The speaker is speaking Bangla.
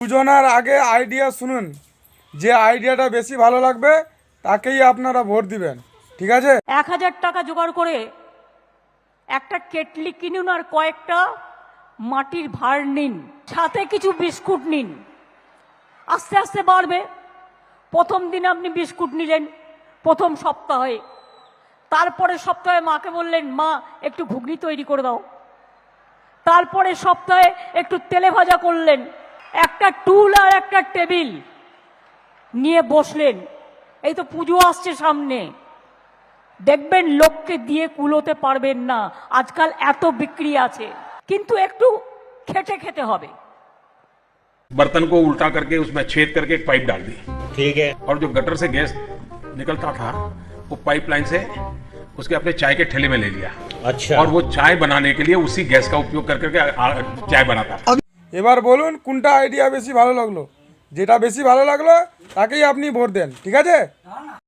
সূচনার আগে আইডিয়া শুনুন, যে আইডিয়াটা বেশি ভালো লাগবে তাকেই আপনারা ভোট দিবেন, ঠিক আছে? 1000 টাকা জোগাড় করে একটা কেটলি কিনুন আর কয়েকটা মাটির ভাঁড় নিন, সাথে কিছু বিস্কুট নিন। আস্তে আস্তে বাড়বে। প্রথম দিন আপনি বিস্কুট নিলেন প্রথম সপ্তাহে, তারপরে সপ্তাহে মাকে বললেন মা একটু ঘুগনি তৈরি করে দাও, তারপরে সপ্তাহে একটু তেলে ভাজা করলেন। একটা টুল আর একটা টেবিল নিয়ে বসলেন। এই তো পুজো আসছে সামনে, দেখবেন লোককে দিয়ে কুলোতে পারবেন না, আজকাল এত বিক্রি আছে, কিন্তু একটু খেটে খেতে হবে। बर्तन को उल्टा करके उसमें छेद करके एक पाइप डाल दी, ठीक है। और जो गटर से गैस निकलता था वो पाइपलाइन से उसके अपने चाय के ठेले में ले लिया। अच्छा। और वो चाय बनाने के लिए उसी गैस का उपयोग कर करके चाय बनाता। এবার বলুন কোনটা আইডিয়া বেশি ভালো লাগলো। যেটা বেশি ভালো লাগলো তাকেই আপনি ভোট দেন, ঠিক আছে?